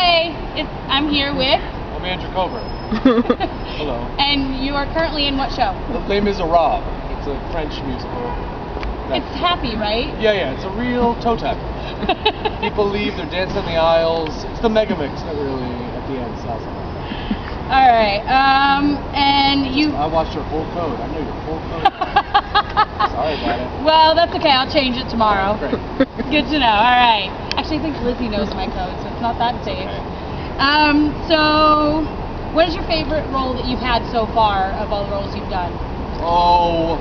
Today, I'm here with... I'm Andrew Cover. Hello. And you are currently in what show? Les Miserables. It's a French musical. It's happy, right? Yeah, it's a real toe tap. People leave, they're dancing in the aisles. It's the mega mix that really, at the end, sells it. Alright, and you... I watched your full code. I know your full code. Sorry about it. Well, that's okay. I'll change it tomorrow. Great. Good to know. Alright. Actually, I think Lizzie knows my code, so it's not that safe. Okay. So, what is your favorite role that you've had so far of all the roles you've done? Oh,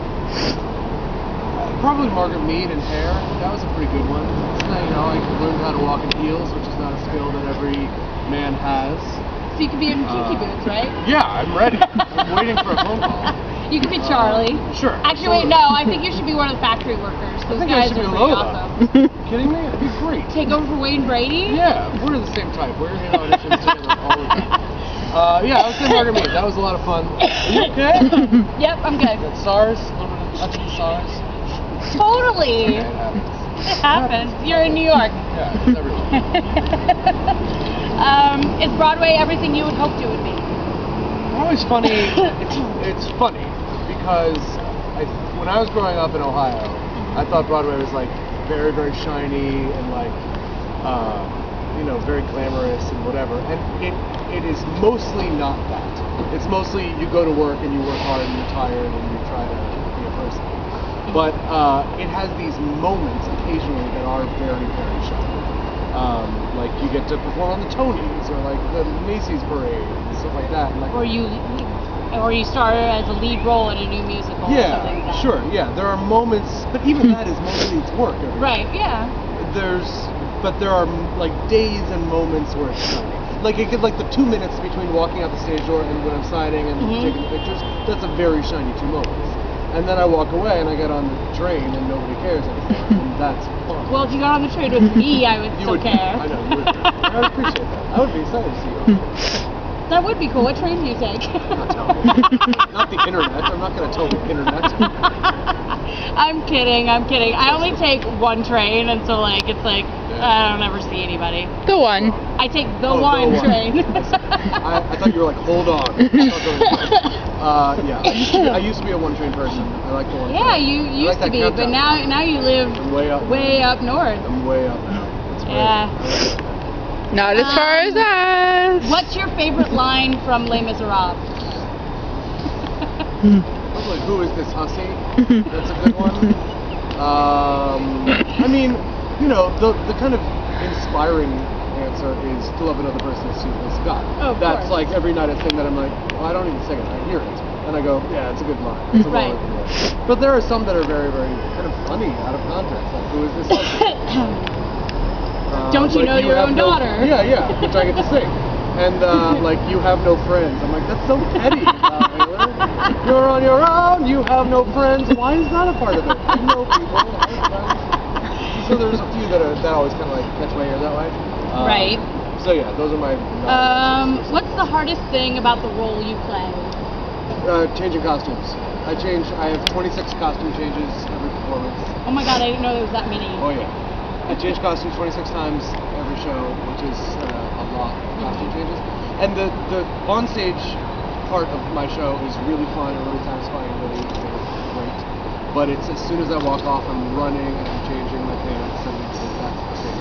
probably Margaret Mead in Hair. That was a pretty good one. I learned how to walk in heels, which is not a skill that every man has. So you could be in Kinky Boots, right? Yeah, I'm ready. I'm waiting for a phone call. You could be Charlie. Sure. Actually, wait, no. I think you should be one of the factory workers. Those guys are pretty awesome. Kidding me? It'd be great. Take over for Wayne Brady? Yeah, we're the same type. We're in auditions together all the time. Yeah, I was saying Margaret Mead. That was a lot of fun. Are you okay? Yep, I'm good. Got SARS? A little bit of touch of SARS? Totally. Yeah, it happens. It happens. You're in New York. Yeah, it's everywhere. Is Broadway everything you would hoped it would be? Broadway's funny. It's funny because when I was growing up in Ohio, I thought Broadway was like very, very shiny and like very glamorous and whatever. And it is mostly not that. It's mostly you go to work and you work hard and you're tired and you try to be a person. But it has these moments occasionally that are very, very shiny. Like you get to perform on the Tonys or like the Macy's parade and stuff like that. And like, or you started as a lead role in a new musical. Yeah, or something like that. sure. Yeah, there are moments, but even that is mostly its work. Right. Yeah. But there are like days and moments where it's shiny. Like it could the 2 minutes between walking out the stage door and when I'm signing and taking the pictures. That's a very shiny 2 moments. And then I walk away and I get on the train and nobody cares anymore. And that's fun. Well, if you got on the train with me, I would still care. I know, you would. I would appreciate that. I would be excited to see you. That would be cool. What train do you take? I'm not telling you. Not the internet. I'm not going to tell the internet. I'm kidding. I only take one train, and so I don't ever see anybody. The one. I take the one train. I thought you were like, hold on. Yeah. I used to be a one train person. I like the one train. Yeah, you used to be, but now you live way up north. I'm way up now. That's great. Yeah. Not as far as us. What's your favorite line from Les Miserables? Like, who is this hussy? That's a good one. I mean, the kind of inspiring answer is to love another person as you love God. Oh, that's like every night I sing that I'm like, well, I don't even sing it, I hear it. And I go, yeah, it's a good line. It's a right. line. But there are some that are very, very kind of funny out of context. Like, who is this hussy? Don't you know your own daughter? Yeah, which I get to sing. And like, you have no friends. I'm like, that's so petty. You're on your own, you have no friends. Why is that a part of it? You know people, I have friends. So there's a few that always kind of like catch my ear that way. Right. So yeah, those are my... what's the hardest thing about the role you play? Changing costumes. I have 26 costume changes every performance. Oh my god, I didn't know there was that many. Oh yeah. I change costumes 26 times every show, which is a lot of costume changes. And the onstage part of my show is really fun and really satisfying and really great. But it's as soon as I walk off, I'm running and I'm changing my pants, and that's the thing.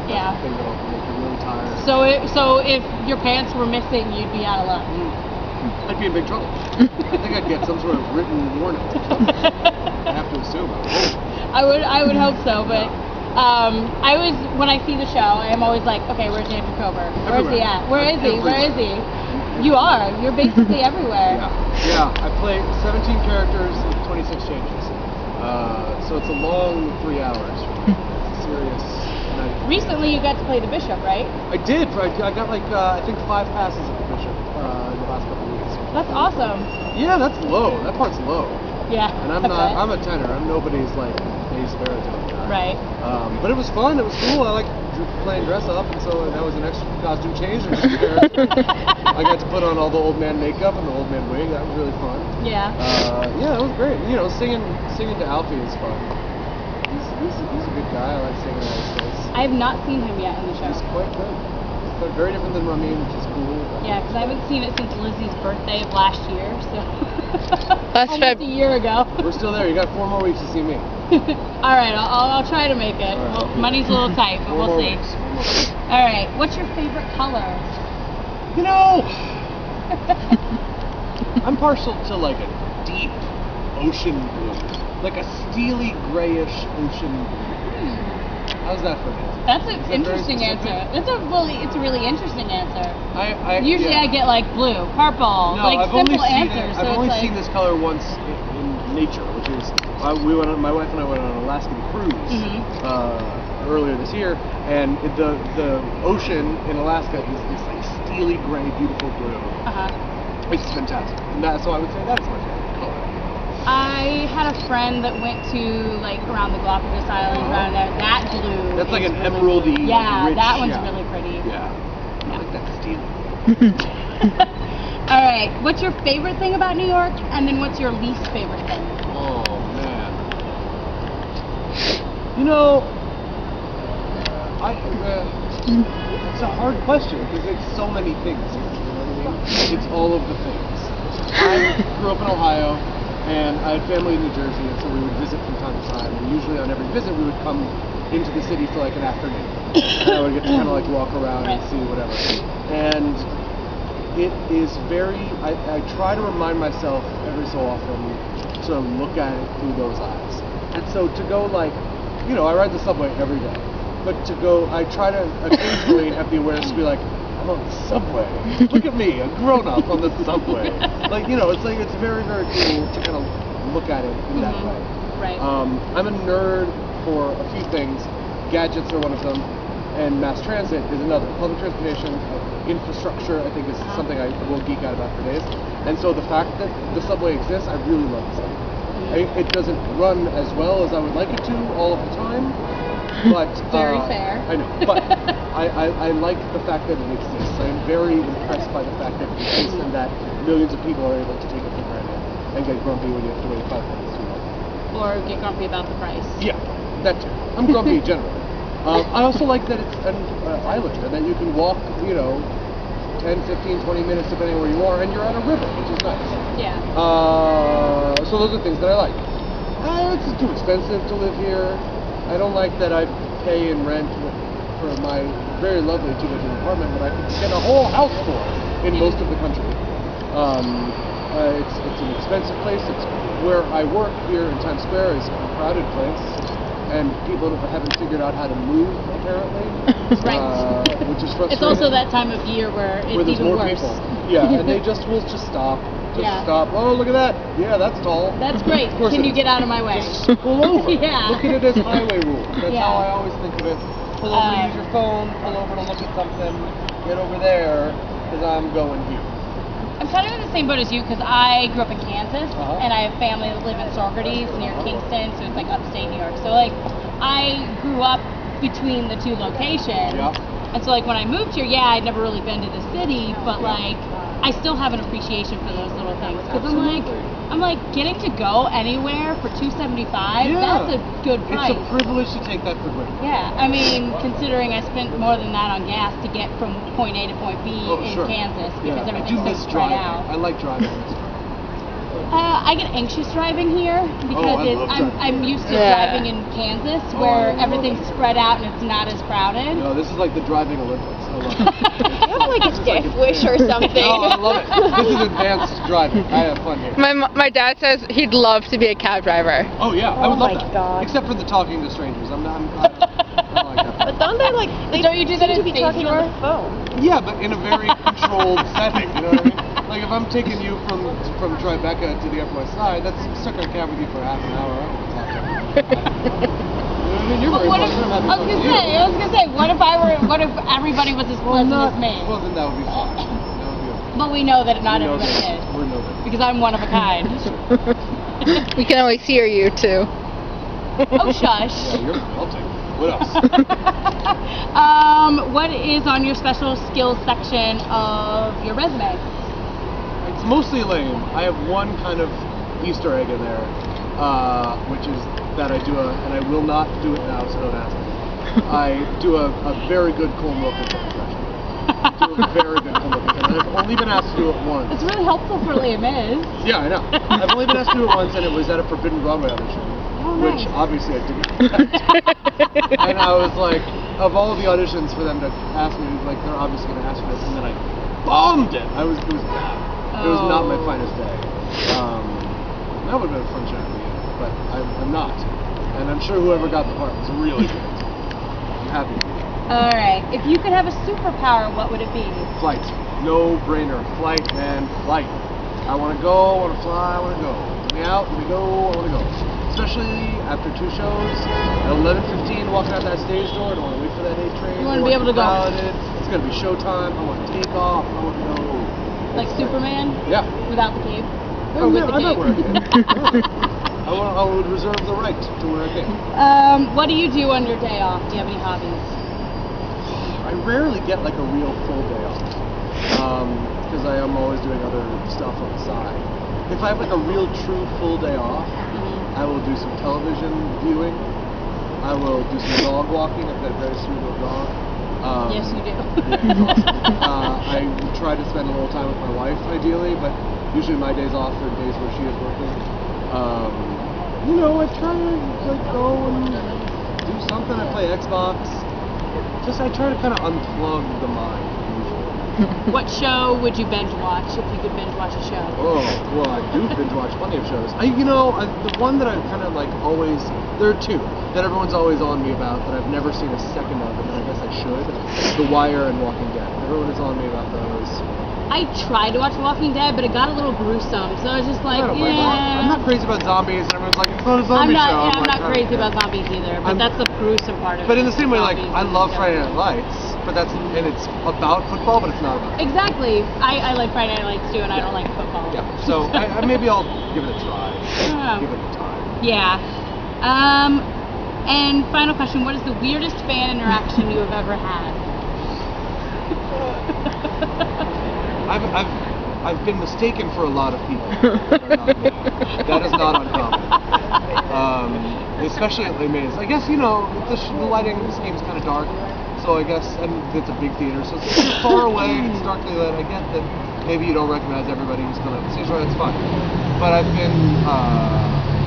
Yeah. That's the thing that'll make you really tired. So if your pants were missing, you'd be out of luck. I'd be in big trouble. I think I'd get some sort of written warning. I have to assume. I would hope so, but when I see the show, I'm always like, okay, where's Andrew Cover? Where's he at? Where is he? Where is he? You're basically everywhere. Yeah, I play 17 characters and 26 changes. So it's a long 3 hours. It's a serious night. Recently you got to play the Bishop, right? I did. I got I think 5 passes of the Bishop in the last couple of weeks. That's awesome. Yeah, that's low. That part's low. Yeah. And I'm a tenor. I'm nobody's like bass baritone guy. Right. But it was fun. It was cool. I like playing dress up, and so that was an extra costume change. I got to put on all the old man makeup and the old man wig. That was really fun. Yeah. Yeah, it was great. Singing to Alfie is fun. He's a good guy. I like singing at his face. I have not seen him yet in the show. He's quite good. very different than Ramin, which is cool. Yeah, because I haven't seen it since Lizzie's birthday of last year, so Last almost a year ago. We're still there. You got 4 more weeks to see me. All right, I'll try to make it. All right. Well, money's a little tight, but we'll see. All right, what's your favorite color? You know, I'm partial to like a deep ocean blue, like a steely grayish ocean blue. How's that for you? That's an interesting answer. It's a really interesting anscer. Usually yeah. I get like blue, purple, No, like I've only simple seen answers. it. I've so only it's seen this color once in nature, which is my wife and I went on an Alaskan cruise earlier this year, and the ocean in Alaska is this like steely gray, beautiful blue. It's fantastic, and so I would say that's my favorite color. I had a friend that went to like around the Galapagos Islands, around there. That blue. That's like is an really emeraldy, pretty. Yeah, rich, that one's yeah. really pretty. Yeah. I like that steel. All right, what's your favorite thing about New York, and then what's your least favorite thing? Oh man. You know, it's a hard question because it's so many things. You know what I mean? It's all of the things. I grew up in Ohio, and I had family in New Jersey, and so we would visit from time to time. And usually on every visit, we would come into the city for like an afternoon. And I would get to kind of like walk around and see whatever. And it is very, I try to remind myself every so often to look at it through those eyes. And so to go like, you know, I ride the subway every day. But to go, I try to occasionally have the awareness to be like, I'm on the subway. Look at me, a grown-up on the subway. Like, you know, it's like, it's very, very cool to kind of look at it in that way. Right. I'm a nerd for a few things. Gadgets are one of them, and mass transit is another. Public transportation, infrastructure, I think is something I will geek out about for days. And so the fact that the subway exists, I really love the subway. It doesn't run as well as I would like it to all of the time. But very fair. I know, but I like the fact that it exists. I'm very impressed by the fact that it exists and that millions of people are able to take it for granted and get grumpy when you have to wait 5 minutes too long. Or get grumpy about the price. Yeah, that too. I'm grumpy generally. I also like that it's an island and that you can walk, you know, 10, 15, 20 minutes depending where you are, and you're at a river, which is nice. Yeah. So those are things that I like. It's too expensive to live here. I don't like that I pay in rent for my very lovely 2-bedroom apartment that I could get a whole house for in most of the country. It's an expensive place. It's where I work here in Times Square is a crowded place, and people haven't figured out how to move apparently, which is frustrating. It's also that time of year where it's there's even more worse. people. Yeah, and they will just stop. Stop. Oh, look at that. Yeah, that's tall. That's great. Can you get out of my way? Just pull over. Yeah. Look at it as highway rules. That's how I always think of it. Pull over to use your phone, pull over to look at something, get over there, because I'm going here. I'm kind of in the same boat as you because I grew up in Kansas and I have family that live in Saugerties near Kingston, so it's like upstate New York. So like I grew up between the two locations. And so like when I moved here, I'd never really been to the city, but like I still have an appreciation for those little things because I'm like getting to go anywhere for $2.75. That's a good price. It's a privilege to take that for granted. Yeah, I mean, considering I spent more than that on gas to get from point A to point B in Kansas because everything's so spread out. I like driving. I get anxious driving here because I'm used to driving in Kansas where everything's spread out and it's not as crowded. No, this is like the driving Olympics. I love it. You have like a death wish or something. No, I love it. This is advanced driving. I have fun here. My dad says he'd love to be a cab driver. Oh yeah, I would love that. God. Except for the talking to strangers. I don't like that. But don't they like? Don't you do that seem to in be talking on Stage the phone? Yeah, but in a very controlled setting. You know what I mean? Like if I'm taking you from Tribeca to the Upper West Side, that's stuck in a cab with you for half an hour. I don't want to talk to you. I mean, you're very I was gonna say, what if everybody was as pleasant as me? Well, then that would be fine. That would be okay. But we know that not everybody is. We know that. Because I'm one of a kind. We can always hear you too. Oh, shush. Yeah, I'll take it. What else? What is on your special skills section of your resume? It's mostly lame. I have one kind of Easter egg in there, which is that I do and I will not do it now, so don't ask me. I do a very good Cole Wilkinson impression. do a very good public and I've only been asked to do it once. It's really helpful for Les Mis. Yeah, I know. I've only been asked to do it once, and it was at a Forbidden Broadway audition, Oh, which nice. obviously I didn't. And I was like, of all the auditions for them to ask me, like they're obviously going to ask for this, and then I bombed it. It was bad. It was not my finest day. That would have been a fun chat at the end, but I'm not. And I'm sure whoever got the part was really good. I'm happy. All right. If you could have a superpower, what would it be? Flight. No brainer. Flight, man. Flight. I want to go, I want to fly, I want to go. Let me out, let me go, I want to go. Especially after 2 shows, at 11:15, walking out that stage door, I don't want to wait for that 8 train. You want to be able to go. It's going to be showtime, I want to take off, I want to go. Like Superman? Yeah. Without the cape? Or with the I'm not cape? wearing it. I would reserve the right to wear a cape. What do you do on your day off? Do you have any hobbies? I rarely get like a real full day off. Because I am always doing other stuff on the side. If I have like a real true full day off, I will do some television viewing. I will do some dog walking. I've got a very sweet little dog. Yes, you do. I try to spend a little time with my wife, ideally, but usually my days off are days where she is working. I try to like go and do something. I play Xbox. I try to kind of unplug the mind. What show would you binge watch if you could binge watch a show? Oh, well, I do binge watch plenty of shows. The one that I kind of like always, there are 2 that everyone's always on me about that I've never seen a second of, and I guess I should. The Wire and Walking Dead. Everyone is on me about those. I tried to watch Walking Dead, but it got a little gruesome, so I was just like, I don't blame her. I'm not crazy about zombies, and everyone's like, it's not a I'm zombie not, show. yeah, I'm like, not "Oh, crazy okay." about zombies either, but that's the gruesome part of it. But in the same way, like, Zombies I and love stuff. Friday Night Lights, but it's about football, but it's not about football. Exactly. I like Friday Night Lights too, and I don't like football. Yeah, so maybe I'll give it a try. Oh. Give it a time. Yeah. And final question, what is the weirdest fan interaction you have ever had? I've been mistaken for a lot of people. That are not me. That is not uncommon. Especially at Les Mis. I guess, the lighting scheme is kind of dark, so I guess, and it's a big theater, so it's far away, it's darkly lit. I get that maybe you don't recognize everybody who's coming up the stage, right? That's fine. But I've been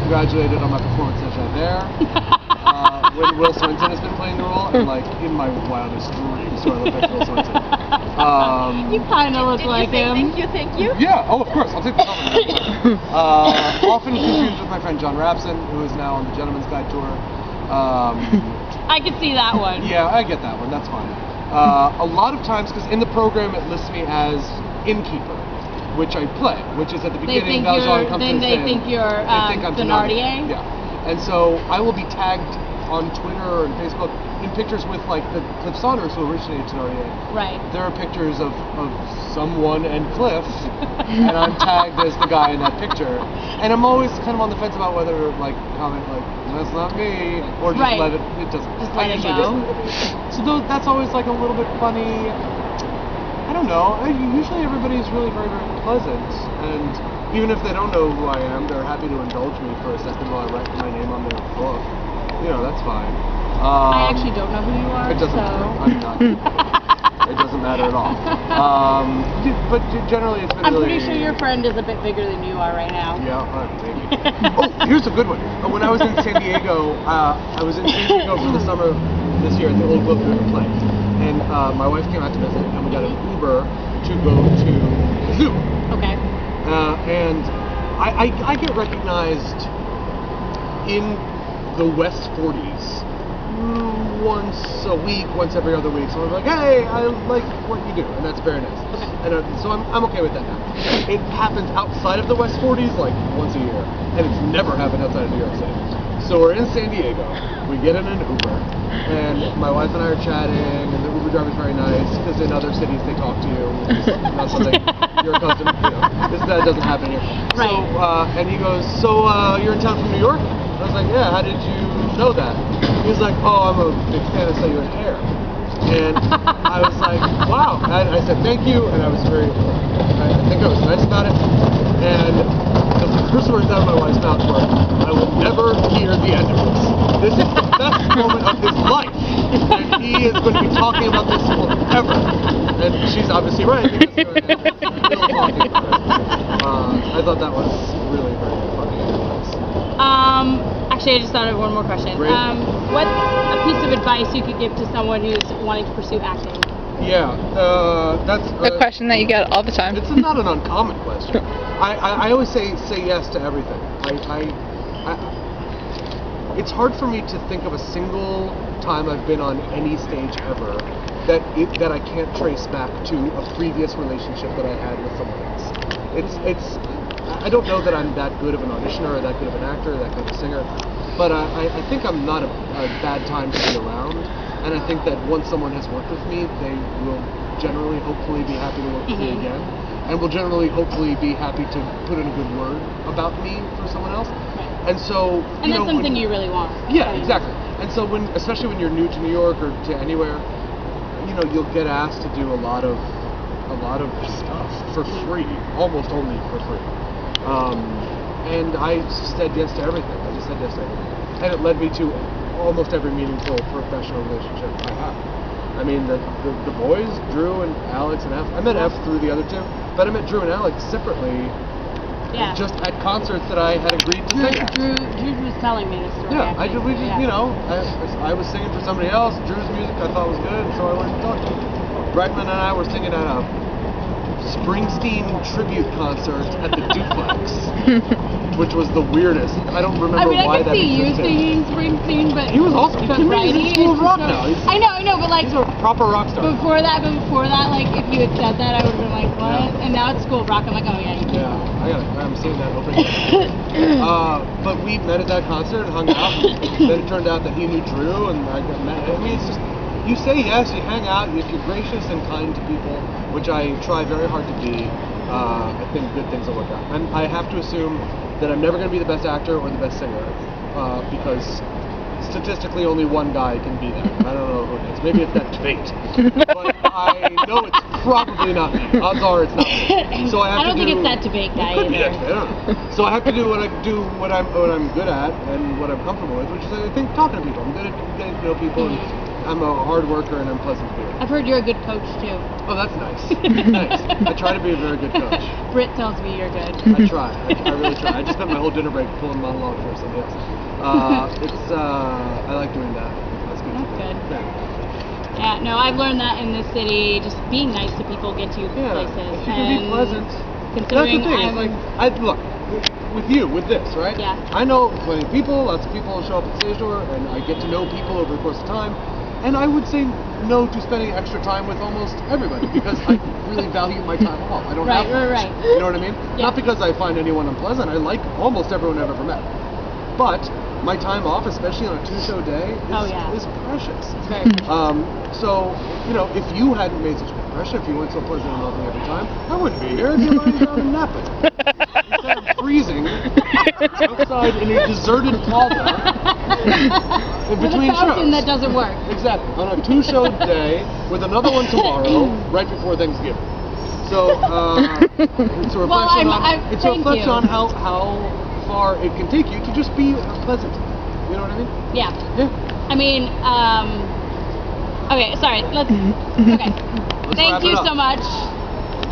congratulated on my performance session there. When Will Swenson has been playing the role, and like in my wildest dreams, so I look like Will Swenson. You kind of look like him. Thank you. Yeah, oh, of course, I'll take the compliment. Often confused with my friend John Rapson, who is now on the Gentleman's Guide tour. I could see that one. Yeah, I get that one, that's fine. A lot of times, because in the program it lists me as innkeeper, which I play, which is at the beginning. Valjean comes to his They inn. think you're They think I'm Thénardier. Yeah, and so I will be tagged on Twitter and Facebook in pictures with like the Cliff Saunders who originated Thénardier. Right. There are pictures of someone and Cliff, and I'm tagged as the guy in that picture. And I'm always kind of on the fence about whether like comment like that's not me or just Right. let it. It doesn't. Just I let it usually go. So that's always like a little bit funny. I don't know. Usually everybody is really very, very pleasant, and even if they don't know who I am, they're happy to indulge me for a second while I write my name on their book. That's fine. I actually don't know who you are. It doesn't so. matter. I'm not. It doesn't matter at all. But generally, it's been I'm really. pretty sure your friend is a bit bigger than you are right now. Yeah, maybe. Oh, here's a good one. When I was in San Diego, for the summer this year at the Old Globe Theater play, and my wife came out to visit, and we got an Uber to go to the zoo. Okay. And I get recognized in the West 40s once a week, once every other week. Someone's like, hey, I like what you do, and that's very nice. Okay. And so I'm okay with that now. It happens outside of the West 40s like once a year, and it's never happened outside of New York City. So we're in San Diego, we get in an Uber, and my wife and I are chatting, and the Uber driver's very nice, because in other cities they talk to you, which is not something you're accustomed to, that doesn't happen here. Right. So, and he goes, so you're in town from New York? I was like, yeah, how did you know that? He was like, oh, I'm a big fan of Cellular Hair. And I was like, wow. And I said, thank you, and I think I was nice about it. And the first words out of my wife's mouth were, I will never hear the end of this. This is the best moment of his life. And he is going to be talking about this forever. and she's obviously right. Because you're still talking. I thought that was really very funny. Actually, I just thought of one more question. Great. What's a piece of advice you could give to someone who's wanting to pursue acting? Yeah, that's A question that you get all the time. It's not an uncommon question. I always say yes to everything. It's hard for me to think of a single time I've been on any stage ever that I can't trace back to a previous relationship that I had with someone else. I don't know that I'm that good of an auditioner or that good of an actor or that good of a singer, but I think I'm not a bad time to be around. And I think that once someone has worked with me, they will generally, hopefully, be happy to work with me again, and will generally, hopefully, be happy to put in a good word about me for someone else. Right. And so, And that's something you really want. Yeah, exactly. And so, especially when you're new to New York or to anywhere, you'll get asked to do a lot of stuff for free, almost only for free. And I said yes to everything. I just said yes to everything, and it led me to almost every meaningful professional relationship I have. I mean, the boys, Drew and Alex and F. I met F through the other two, but I met Drew and Alex separately. Yeah. Just at concerts that I had agreed to sing at. Drew was telling me the story. Yeah, actually. I was singing for somebody else. Drew's music I thought was good, so I went to talk to him. Bregman and I were singing at a Springsteen tribute concert at the Duplex, which was the weirdest. I don't remember why that I can see you existed. singing Springsteen, but He was awesome. but He's writing in School of is Rock so- now. I know, but like He's a proper rock star. before that, like if you had said that, I would have been like, what? Yeah. And now it's School of Rock. I'm like, oh yeah, you can. Yeah, I'm seeing that opening. But we met at that concert and hung out. Then it turned out that he knew Drew, and I got met. I mean, it's just, you say yes, you hang out, if you're gracious and kind to people, which I try very hard to be, I think good things will work out. And I have to assume that I'm never going to be the best actor or the best singer, because statistically only one guy can be that. I don't know who it is. Maybe it's that debate. But I know it's probably not me. Odds are it's not me. So I don't think it's that debate guy It could be either. that debate, I don't know. So I have to do what I'm good at and what I'm comfortable with, which is I think talking to people. I'm good at getting to know people, and I'm a hard worker and I'm pleasant to be with. I've heard you're a good coach too. Oh, that's nice. Thanks. I try to be a very good coach. Britt tells me you're good. I try. I really try. I just spent my whole dinner break pulling monologue for somebody else. I like doing that. That's good. That's good. Yeah. Yeah, no, I've learned that in this city, just being nice to people gets you places. If you can be pleasant. That's the Considering thing. It's like, look, with this, right? Yeah. I know plenty of people. Lots of people show up at the stage door, and I get to know people over the course of time. And I would say no to spending extra time with almost everybody because I really value my time off. I don't have much. Right. You know what I mean? Yeah. Not because I find anyone unpleasant. I like almost everyone I've ever met. But my time off, especially on a 2-show day, is precious. It's very So, if you hadn't made such a big pressure, if you went so pleasant and loving every time, I wouldn't be here. I'd be lying down and napping. Instead of freezing outside in a deserted plaza in with between a fountain shows. that doesn't work. Exactly. On a 2-show day with another one tomorrow, right before Thanksgiving. So, it's a reflection on how far it can take you to just be pleasant. You know what I mean? Yeah. Yeah. I mean, okay, sorry. Okay. Let's Thank wrap it you up. so much.